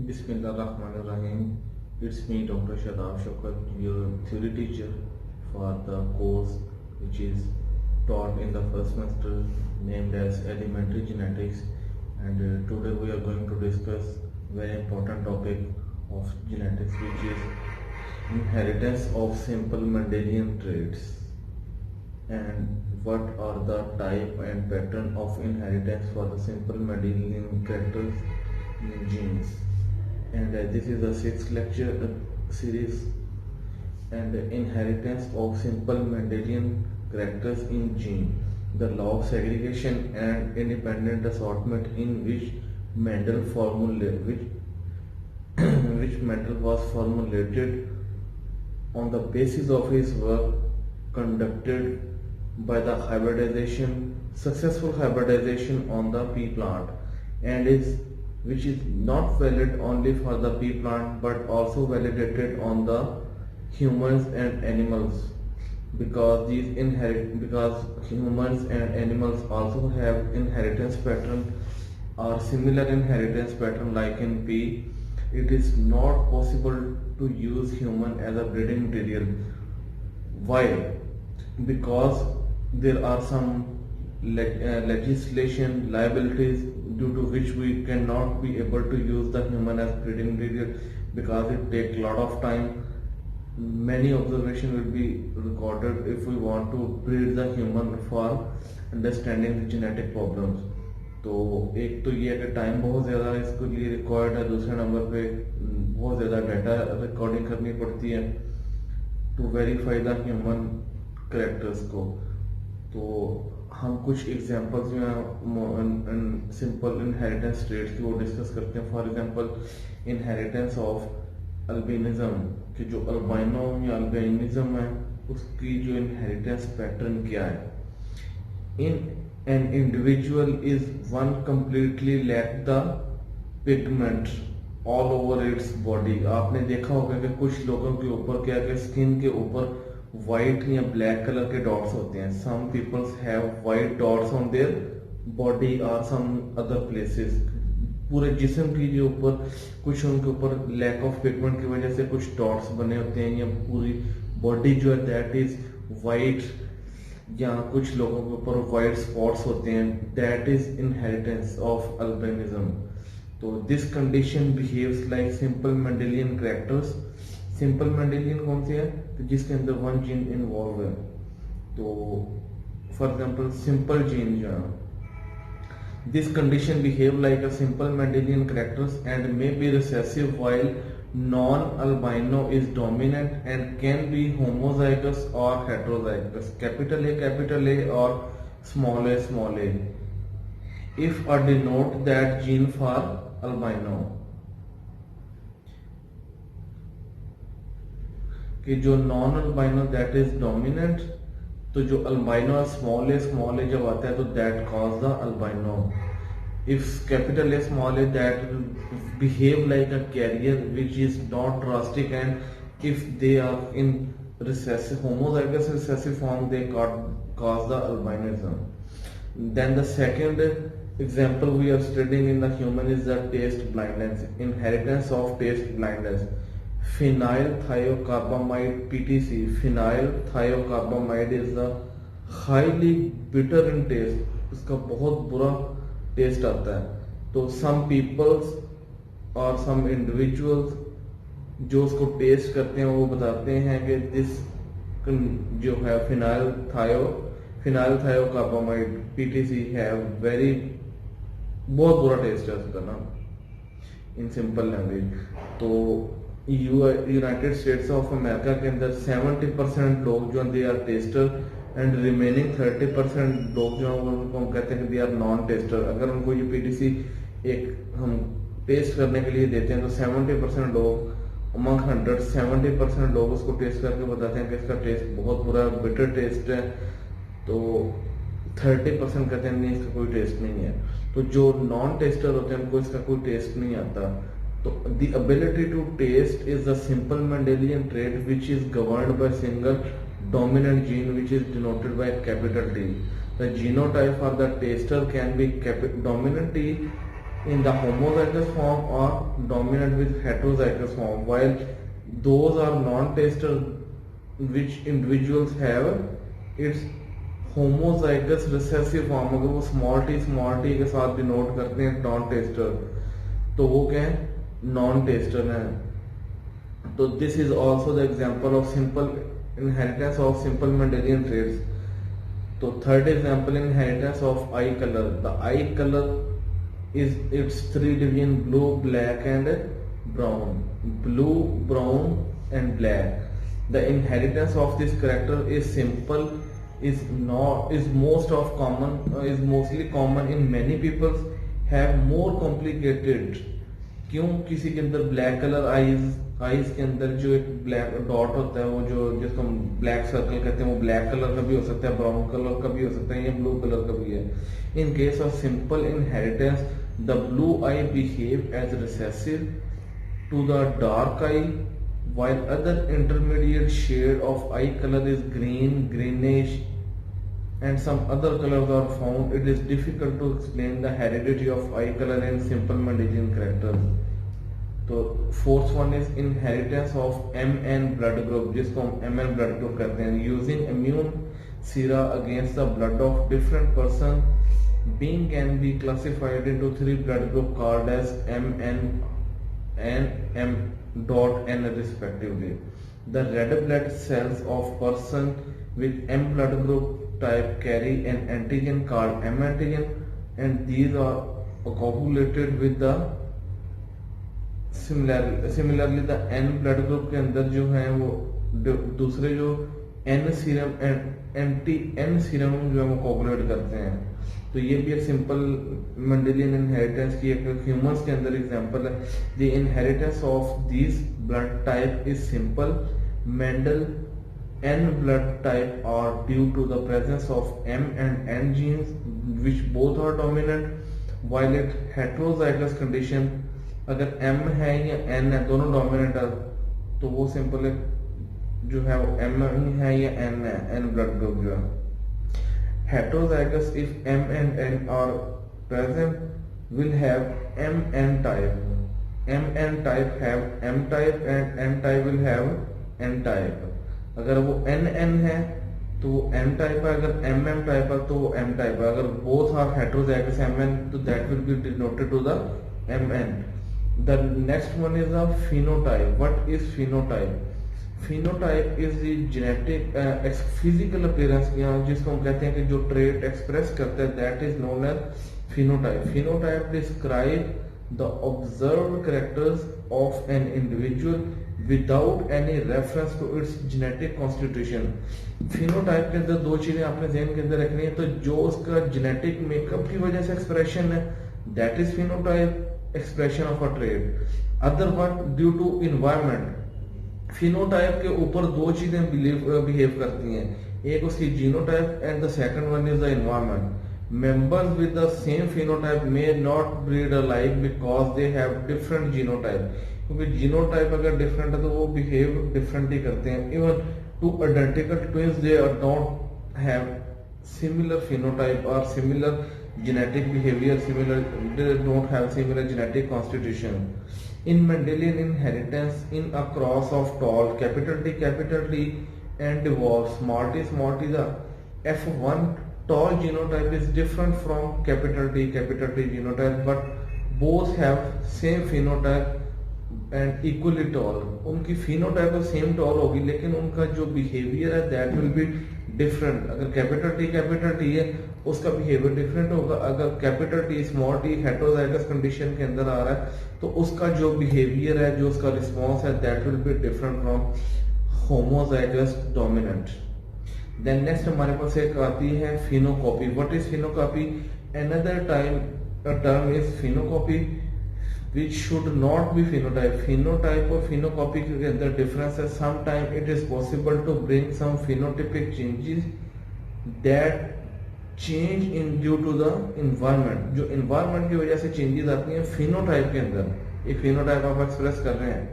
Bismillahirrahmanirrahim. It's me, Dr. Shadab Shaukat, your theory teacher for the course which is taught in the first semester named as Elementary Genetics. And today we are going to discuss very important topic of genetics, which is inheritance of simple Mendelian traits, and what are the type and pattern of inheritance for the simple Mendelian characters in genes. And this is the sixth lecture series, and inheritance of simple Mendelian characters in gene, the law of segregation and independent assortment in which Mendel formulated which Mendel was formulated on the basis of his work conducted by the successful hybridization on the pea plant, and which is not valid only for the pea plant but also validated on the humans and animals, because humans and animals also have inheritance pattern or similar inheritance pattern like in pea. It is not possible to use human as a breeding material. Why? Because there are some legislation liabilities due to which we cannot be able to use the human as breeding material, because it takes a lot of time. Many observations will be recorded if we want to breed the human for understanding the genetic problems. तो एक तो ये है कि time बहुत ज़्यादा इसके लिए रिक्वायर्ड है, दूसरे नंबर पे बहुत ज़्यादा डाटा रिकॉर्डिंग करनी पड़ती है to verify the human characters को. तो हम कुछ एग्जांपल्स जो हैं सिंपल इनहेरिटेंस ट्रेट्स की वो डिस्कस करते हैं. For example inheritance of albinism, कि जो अल्बाइनो या अल्बिनिज्म है उसकी जो इनहेरिटेंस पैटर्न क्या है. इन an individual is one completely lack the pigment all over its body. आपने देखा होगा कि कुछ लोगों के ऊपर क्या कि स्किन के ऊपर वाइट या ब्लैक कलर के डॉट्स होते हैं. Some peoples have white dots on their body और सम अदर प्लेसेस. पूरे जिस्म की जो ऊपर कुछ उनके ऊपर लैक ऑफ पिगमेंट की वजह से कुछ डॉट्स बने होते हैं, या पूरी बॉडी जो है दैट इज वाइट, या कुछ लोगों के ऊपर वाइट स्पॉट्स होते हैं. That is inheritance of albinism. तो this condition behaves like simple Mendelian characters. Simple Mendelian कौन सी है? तो जिसके अंदर वन जीन इन्वॉल्व है. तो फॉर एग्जांपल सिंपल जीन जो है, this condition behave like a simple Mendelian characters and may be recessive while non-albino is dominant and can be homozygous or heterozygous, capital A or small a, if a denote that gene for albino. कि जो non albino that is dominant, तो जो albino small ए जब आता है तो that cause the albino. If capital A small a, that behave like a carrier which is not drastic, and if they are in homozygous recessive form they cause the albinism. Then the second example we are studying in the human is the taste blindness, inheritance of taste blindness. Phenyl thiocarbamide PTC, phenyl thiocarbamide is the highly bitter in taste. इसका बहुत बुरा test आता है. तो सम peoples और some individuals जो उसको test करते हैं वो बताते हैं कि दिस जो है फिनाइल थायोकार्बामाइड पीटीसी है वेरी, बहुत बुरा टेस्ट है उसका ना, इन सिंपल लैंग्वेज. तो यूनाइटेड स्टेट्स ऑफ अमेरिका के अंदर 70% लोग जो they are taster and remaining 30% लोग जो उनको हम कहते हैं कि दे आर नॉन टेस्टर. अगर उनको ये पीटीसी एक हम टेस्ट करने के लिए देते हैं तो 70% लोग अमंग 100 70% लोग उसको टेस्ट करके बताते हैं कि इसका टेस्ट बहुत बुरा बिटर टेस्ट है. तो 30% कहते हैं नहीं इसका कोई टेस्ट नहीं है. तो जो नॉन टेस्टर होते हैं उनको इसका कोई टेस्ट नहीं आता. तो the ability to taste is the simple Mendelian trait which is governed by single dominant gene which is denoted by capital T. The genotype for the taster can be dominant T in the homozygous form are dominant with heterozygous form, while those are non-tester which individuals have its homozygous recessive form. अगर वो small t के साथ denote करते हैं non-tester, तो वो क्या है, non-tester है. तो this is also the example of simple inheritance of simple Mendelian traits. तो third example, inheritance of eye color. The eye color is its three division: blue, black and brown. Blue, brown and black. The inheritance of this character is simple, is mostly common in many people, have more complicated. क्यों? किसी के अंदर black colour eyes के अंदर जो एक black dot होता है, वो जो जिसको हम ब्लैक सर्कल कहते हैं, वो ब्लैक कलर का भी हो सकता है, ब्राउन कलर का भी हो सकता है, या ब्लू कलर का भी है. In case of simple inheritance, the blue eye behave as recessive to the dark eye, while other intermediate shade of eye color is green, greenish and some other colors are found. It is difficult to explain the heredity of eye color in simple Mendelian characters. तो fourth one is inheritance of MN blood group, जिसको हम MN blood group कहते हैं. Using immune sera against the blood of different person, being can be classified into three blood group called as MN and M.N respectively. The red blood cells of person with M blood group type carry an antigen called M antigen, and these are coagulated with the similarly the N blood group के अंदर जो है वो दूसरे जो N serum anti N serum जो है वो कोगुलेट करते हैं. तो ये भी एक सिंपल मेंडेलियन इनहेरिटेंस की एक ह्यूमंस के अंदर एग्जांपल है. The inheritance of this blood type is simple. Mendel N blood type are due to the presence of M and N genes which both are dominant, while it heterozygous condition अगर M है या N है दोनों dominant है तो वो simple है जो है वो M है या N है, N ब्लड ग्रुप जो है. Heterozygous, if M and N are present, will have MN type. MN type have M type and N type will have N type. अगर वो NN है तो वो M type है, अगर MM type है तो वो M type है. अगर both are heterozygous MN तो that will be denoted to the MN. The next one is the phenotype. What is phenotype? Phenotype is the genetic physical appearance, जिसको हम कहते हैं कि जो trait express करता है, that is known as phenotype. Phenotype describe the observed characters of an individual without any reference to its genetic constitution. Phenotype के अंदर दो चीजें आपने ध्यान के अंदर रखनी है. तो जो उसका genetic makeup की वजह से expression है, that is phenotype, expression of a trait. Other one due to environment. Phenotype के ऊपर दो चीजें बिहेव करती हैं, एक उसकी genotype and the second one is the environment. Members with the same phenotype may not breed alike because they have different genotype. क्योंकि genotype अगर डिफरेंट है तो वो बिहेव डिफरेंट ही करते हैं. Even two identical twins they don't have similar phenotype or similar genetic behavior, they don't have similar genetic constitution. In Mendelian inheritance, in a cross of tall capital T and dwarf small t, the F1 tall genotype is different from capital T genotype, but both have same phenotype and equally tall. उनकी phenotype तो same tall होगी लेकिन उनका जो behavior है that will be different. अगर capital T है उसका behavior different होगा. अगर capital T small t heterozygous condition के अंदर आ रहा है तो उसका जो behavior है, जो उसका response है, that will be different from homozygous dominant. Then next हमारे पास एक आती है phenocopy. What is phenocopy? Another term is phenocopy which should not be phenotype. Phenotype और phenocopy के अंदर difference है. Sometimes it is possible to bring some phenotypic changes that change in due to the environment. जो environment की वजह से changes आती हैं phenotype के अंदर, ये phenotype आप express कर रहे हैं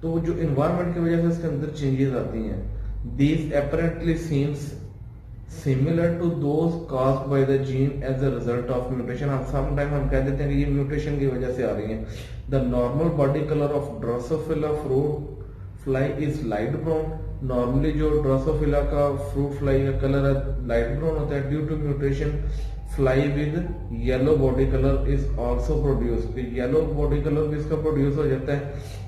तो जो environment की वजह से इसके अंदर changes आती हैं. These apparently seems similar to those caused by the gene as a result of mutation. हम समटाइम हम कह देते हैं कि ये म्यूटेशन की वजह से आ रही है। The normal body colour of Drosophila fruit fly is light brown. Normally जो ड्रोसोफिला का फ्रूट फ्लाई का कलर है लाइट ब्राउन होता है। Due to mutation fly with yellow body colour is also produce. Yellow body colour भी इसका produce हो जाता है।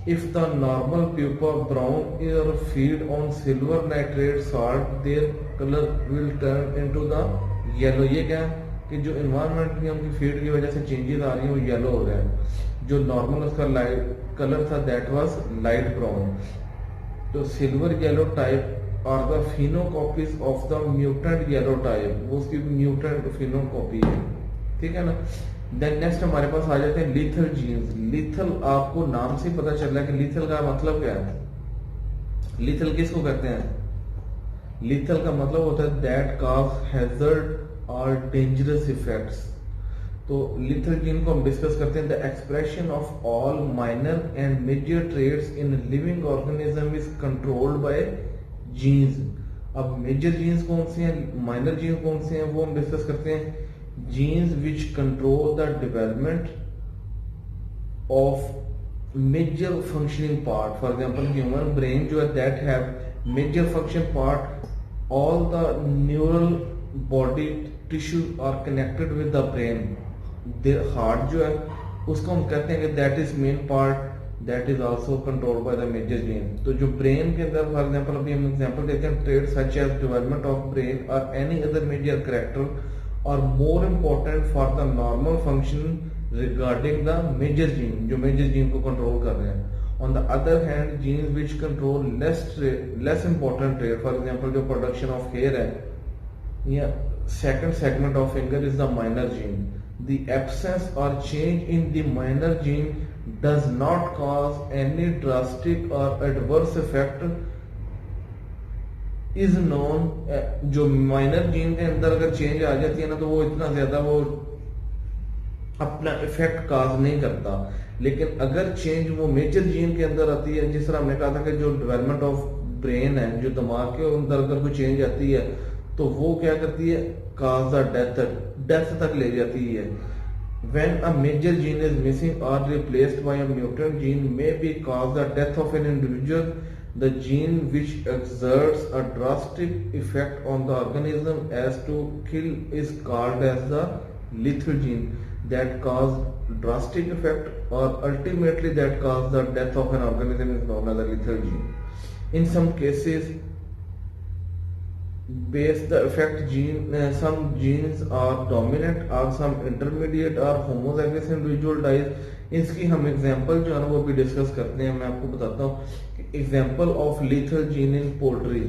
If the normal pupa brown और feed on silver nitrate salt their colour will turn into the yellow. ये क्या है कि जो इन्वायरमेंट में उनकी फीड की वजह से चेंजेस आ रही है वो येलो हो रहा है। जो नॉर्मल उसका लाइट कलर था दैट वाज लाइट ब्राउन। तो silver yellow type are the phenocopies of the mutant yellow type, वो उसकी म्यूटेंट फिनोकॉपी है, ठीक है ना। देन नेक्स्ट हमारे पास आ जाते हैं लीथल जीन्स। लीथल आपको नाम से पता चल रहा है कि लीथल का मतलब क्या है। लीथल किसको कहते हैं? लीथल का मतलब होता है दैट कॉज हैजर्ड और डेंजरस इफेक्ट्स। तो लीथल जीन को हम डिस्कस करते हैं। The expression of all minor and major trades in living organism is controlled by genes. अब मेजर जीन्स कौन सी हैं, माइनर जीन्स कौन सी हैं, वो हम डिस्कस करते हैं। Genes which control the development of major functioning part. For example human brain जो है that have major function part, all the neural body tissue are connected with the brain. Heart जो है उसको हम कहते हैं कि that is main part that is also controlled by the major gene. तो जो ब्रेन के अंदर फॉर एग्जांपल अभी हम एग्जांपल देते हैं trade such as development of brain और एनी अदर मेजर कैरेक्टर और more important for the normal function regarding the major gene, जो मेजर जीन को कंट्रोल कर रहे हैं। On the other hand gene which control less important trade, for example जो production of hair है या second segment of finger is the minor gene. The absence or change in the minor gene does not cause any drastic or adverse effect is known। जो minor gene के अंदर अगर change आ जाती है ना तो वो इतना ज्यादा वो अपना इफेक्ट काज नहीं करता। लेकिन अगर चेंज वो मेजर जीन के अंदर आती है, जिस तरह हमने कहा था कि जो डेवलपमेंट ऑफ ब्रेन है, जो दिमाग के अंदर अगर कोई चेंज आती है तो वो क्या करती है, काज द डेथ तक ले जाती है। When a major gene is missing or replaced by a mutant gene may be cause the death of an individual. The gene which exerts a drastic effect on the organism as to kill is called as the lethal gene. That cause drastic effect or ultimately that cause the death of an organism is known as a lethal gene. In some cases base the effect gene, some genes are dominant or some intermediate or homozygous individual dies। इसकी हम example जो है ना वो भी discuss करते हैं। मैं आपको बताता हूँ example of lethal gene in poultry.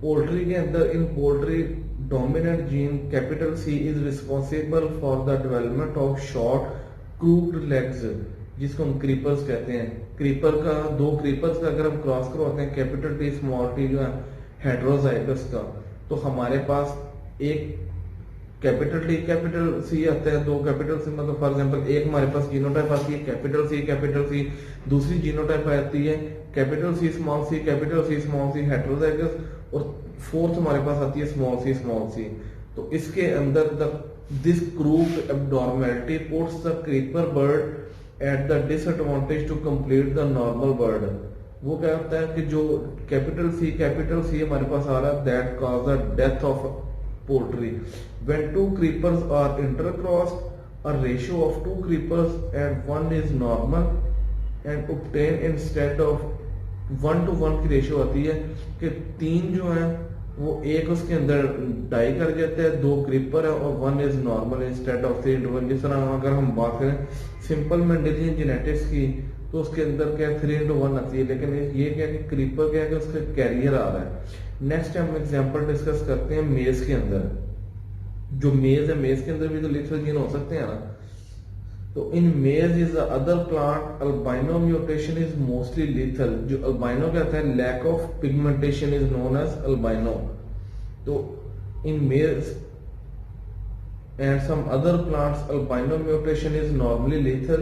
Poultry के अंदर in poultry dominant gene capital C is responsible for the development of short crude legs, जिसको हम क्रीपर्स कहते हैं। क्रीपर का दो क्रीपर्स का अगर हम क्रॉस करवाते हैं कैपिटल टी स्मॉल टी जो है हेटेरोजाइगस का, तो हमारे पास एक कैपिटल टी कैपिटल सी आता है, दो कैपिटल सी, मतलब फॉर एग्जांपल एक हमारे पास जीनोटाइप आती है कैपिटल सी, दूसरी जीनोटाइप आती है capital C small C heterozygous, और फोर्थ हमारे पास आती है स्मॉल सी। तो इसके अंदर this crude abnormality puts the creeper bird at the disadvantage to complete the normal bird. वो क्या होता है कि जो कैपिटल सी हमारे पास आ रहा है that cause the death of poultry. When two creepers are intercrossed a ratio of two creepers and one is normal and obtain instead of 1:1 की रेशियो आती है कि तीन जो है वो एक उसके अंदर डाई कर जाते हैं, दो क्रीपर है और one is normal instead of 3:1। जिस तरह अगर हम बात करें सिंपल मेंडेलियन जेनेटिक्स की तो उसके अंदर क्या 3:1 आती है, लेकिन ये क्या कि क्रीपर क्या है कि उसका कैरियर आ रहा है। नेक्स्ट हम एग्जांपल डिस्कस करते हैं मेज के अंदर। जो मेज है मेज के अंदर भी तो लीथल जीन हो सकते हैं ना। तो in maize is the other plant albino mutation is mostly lethal. जो अल्बाइनो क्या होता है lack of pigmentation is known as albino. तो इन मेज and some other plants albino mutation is normally lethal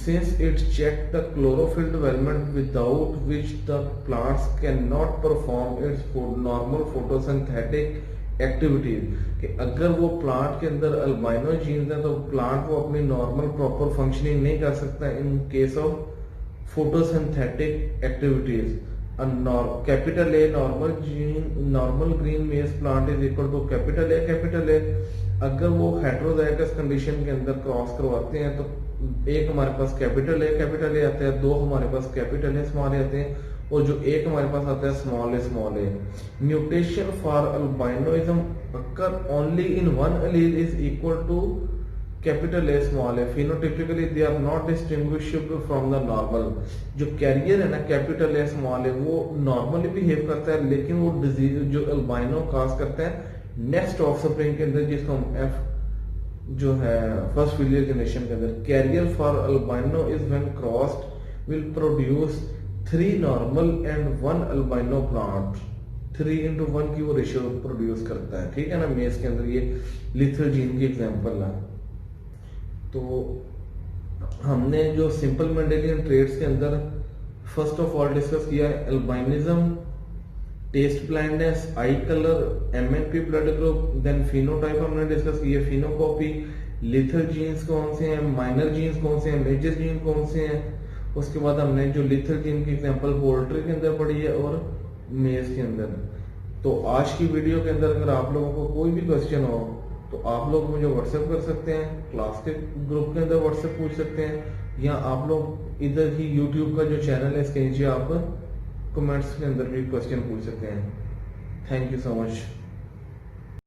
since it checks the chlorophyll development without which the plants cannot perform its normal photosynthetic activities कि अगर वो plant के अंदर albino jeans हैं तो plant वो अपनी नॉर्मल प्रॉपर फंक्शनिंग नहीं कर सकता in case of photosynthetic activities. Capital A normal green maize plant is equal to capital A. अगर वो हेट्रोजाइगस कंडीशन के अंदर क्रॉस करवाते हैं तो एक हमारे पास कैपिटल ए आते हैं, दो हमारे पास कैपिटल ए स्मॉल ए आते हैं, और जो एक हमारे पास आता है small A. Mutation for albinoism occur only in one allele is equal to capital A small A. Phenotypically they are not distinguishable from the normal. जो कैरियर है ना कैपिटल ए स्मॉल ए वो नॉर्मली बिहेव करता है, लेकिन वो disease जो albino काज करता है नेक्स्ट ऑफस्प्रिंग के अंदर, जिसको हम एफ जो है फर्स्ट फिलियर जनरेशन के अंदर। Carrier for albino is when crossed will produce 3 normal and 1 albino plant. 3:1 की वो रेशियो प्रोड्यूस करता है, ठीक है ना। मेज के अंदर ये लिथल जीन की एग्जांपल है। तो हमने जो सिंपल मेंडेलियन ट्रेड्स के अंदर फर्स्ट ऑफ ऑल डिस्कस किया है albinism, taste blindness, eye colour, MNP blood group, then phenotype हमने डिस्कस किया, फिनोकॉपी, लिथल जीन्स कौन से हैं, माइनर जीन्स कौन से हैं, मेजर जीन कौन से हैं। उसके बाद हमने जो लिथल जीन की एग्जांपल पोल्ट्री के अंदर पढ़ी है और मेज के अंदर। तो आज की वीडियो के अंदर अगर आप लोगों को कोई भी क्वेश्चन हो तो आप लोग मुझे व्हाट्सएप कर सकते हैं, क्लास के ग्रुप के अंदर व्हाट्सएप पूछ सकते हैं, या आप लोग इधर ही यूट्यूब का जो चैनल है इसके नीचे आप कमेंट्स के अंदर भी क्वेश्चन पूछ सकते हैं। Thank you so much.